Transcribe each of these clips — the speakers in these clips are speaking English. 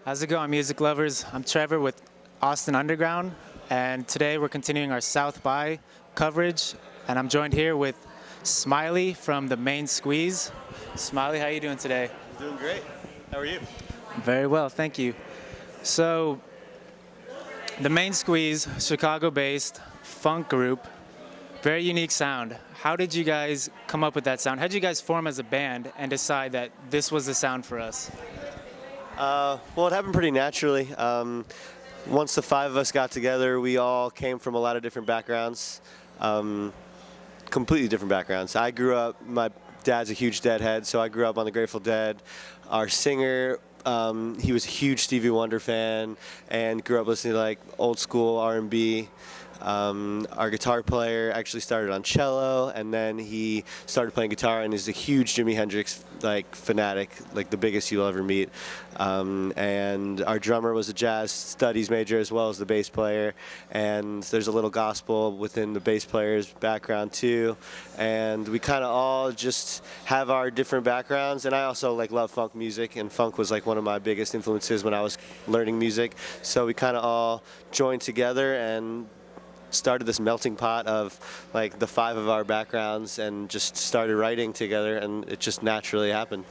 How's it going, music lovers? I'm Trevor with Austin Underground, and today we're continuing our South by coverage, and I'm joined here with Smiley from the Main Squeeze. Smiley, how are you doing today? Doing great. How are you? Very well, thank you. So, the Main Squeeze, Chicago-based funk group, very unique sound. How did you guys come up with that sound? How did you guys form as a band and decide that this was the sound for us? Well, it happened pretty naturally. Once the five of us got together, we all came from a lot of different backgrounds, completely different backgrounds. I grew up, my dad's a huge Deadhead, so I grew up on the Grateful Dead. Our singer, he was a huge Stevie Wonder fan and grew up listening to like old school R&B. Our guitar player actually started on cello, and then he started playing guitar, and is a huge Jimi Hendrix fanatic, like the biggest you'll ever meet. And our drummer was a jazz studies major as well as the bass player, and there's a little gospel within the bass player's background too. And we kind of all just have our different backgrounds, and I also love funk music, and funk was one of my biggest influences when I was learning music. So we kind of all joined together and started this melting pot of the five of our backgrounds and just started writing together, and it just naturally happened.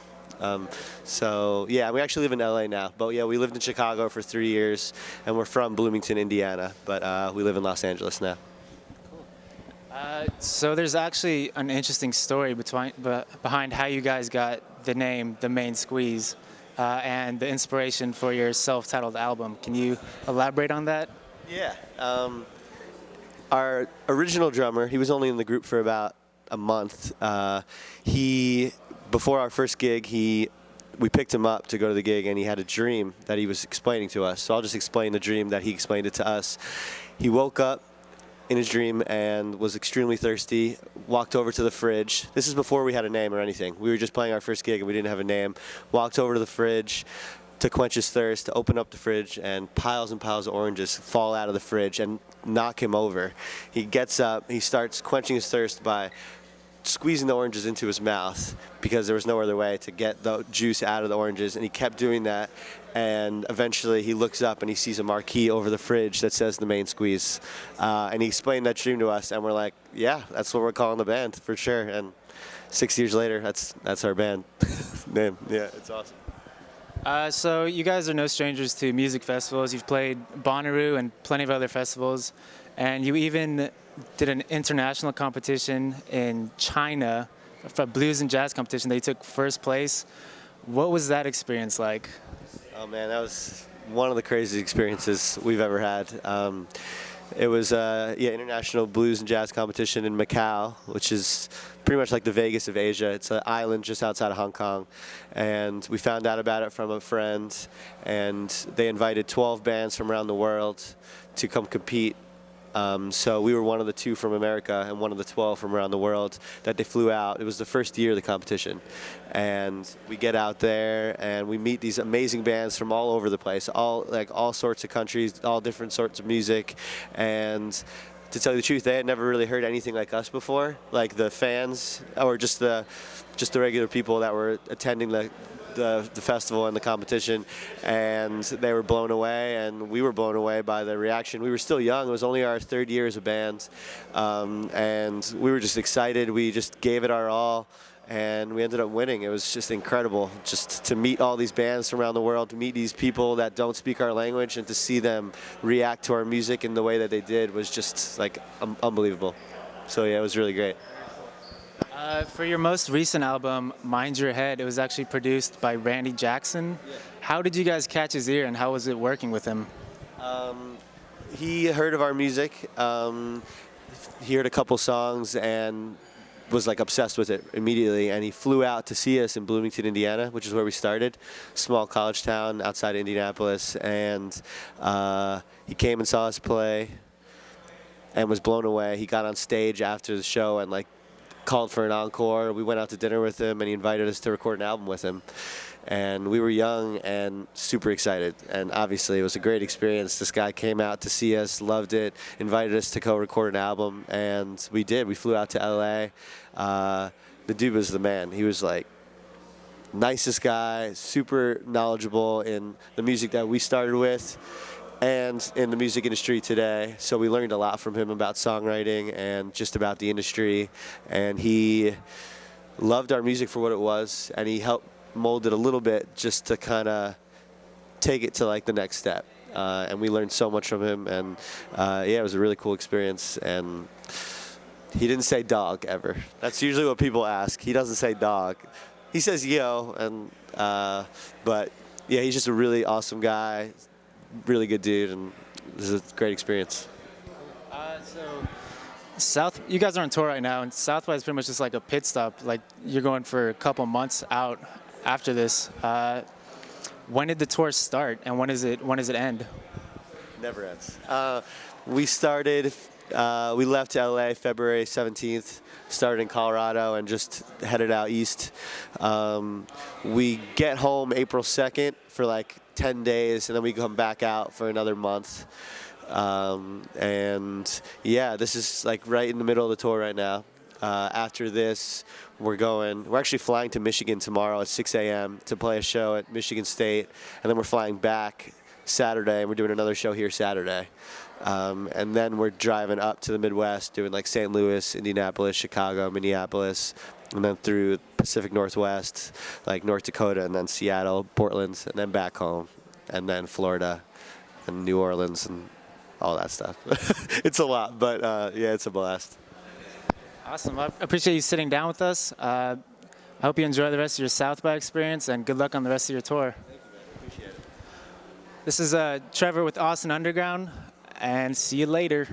So yeah, we actually live in LA now, but yeah, we lived in Chicago for 3 years, and we're from Bloomington, Indiana, but we live in Los Angeles now. So there's actually an interesting story behind how you guys got the name The Main Squeeze and the inspiration for your self-titled album. Can you elaborate on that? Yeah. Our original drummer, he was only in the group for about a month. Before our first gig, we picked him up to go to the gig, and he had a dream that he was explaining to us. So I'll just explain the dream that he explained it to us. He woke up in his dream and was extremely thirsty, walked over to the fridge. This is before we had a name or anything. We were just playing our first gig and we didn't have a name. Walked over to the fridge to quench his thirst, to open up the fridge, and piles and piles of oranges fall out of the fridge and knock him over. He gets up, he starts quenching his thirst by squeezing the oranges into his mouth because there was no other way to get the juice out of the oranges, and he kept doing that, and eventually he looks up and he sees a marquee over the fridge that says The Main Squeeze, and he explained that dream to us, and we're like, yeah, that's what we're calling the band for sure. And 6 years later, that's our band name. Yeah, it's awesome. So you guys are no strangers to music festivals. You've played Bonnaroo and plenty of other festivals, and you even did an international competition in China, for blues and jazz competition. They took first place. What was that experience like? Oh man, that was one of the craziest experiences we've ever had. It was international blues and jazz competition in Macau, which is pretty much like the Vegas of Asia. It's an island just outside of Hong Kong, and we found out about it from a friend, and they invited 12 bands from around the world to come compete. So we were one of the 2 from America and one of the 12 from around the world that they flew out. It was the first year of the competition. And we get out there and we meet these amazing bands from all over the place, all sorts of countries, all different sorts of music. And to tell you the truth, they had never really heard anything like us before, like the fans or just the regular people that were attending the festival and the competition, and they were blown away, and we were blown away by the reaction. We were still young. It was only our 3rd year as a band, and we were just excited. We just gave it our all, and we ended up winning. It was just incredible just to meet all these bands from around the world, to meet these people that don't speak our language, and to see them react to our music in the way that they did was just unbelievable. So yeah, it was really great. For your most recent album, Mind Your Head, it was actually produced by Randy Jackson. Yeah. How did you guys catch his ear, and how was it working with him? He heard of our music. He heard a couple songs and was obsessed with it immediately, and he flew out to see us in Bloomington, Indiana, which is where we started, small college town outside Indianapolis, and he came and saw us play and was blown away. He got on stage after the show and called for an encore. We went out to dinner with him, and he invited us to record an album with him. And we were young and super excited, and obviously it was a great experience. This guy came out to see us, loved it, invited us to co-record an album, and we did. We flew out to LA. The dude was the man. He was nicest guy, super knowledgeable in the music that we started with and in the music industry today. So we learned a lot from him about songwriting and just about the industry. And he loved our music for what it was, and he helped mold it a little bit just to kind of take it to like the next step. And we learned so much from him, and yeah, it was a really cool experience. And he didn't say dog ever. That's usually what people ask. He doesn't say dog. He says yo, and but yeah, he's just a really awesome guy, really good dude, and this is a great experience. You guys are on tour right now, and South by is pretty much just like a pit stop. Like you're going for a couple months out after this. When did the tour start, and when does it end? Never ends. We started. We left LA February 17th, started in Colorado, and just headed out east. We get home April 2nd for like 10 days, and then we come back out for another month. And yeah, this is like right in the middle of the tour right now. After this, we're actually flying to Michigan tomorrow at 6 a.m. to play a show at Michigan State, and then we're flying back Saturday, and we're doing another show here Saturday. And then we're driving up to the Midwest, doing like St. Louis, Indianapolis, Chicago, Minneapolis, and then through Pacific Northwest, like North Dakota, and then Seattle, Portland, and then back home, and then Florida, and New Orleans, and all that stuff. It's a lot, but yeah, it's a blast. Awesome. I appreciate you sitting down with us. I hope you enjoy the rest of your South by experience, and good luck on the rest of your tour. Thank you, man. Appreciate it. This is Trevor with Austin Underground, and see you later.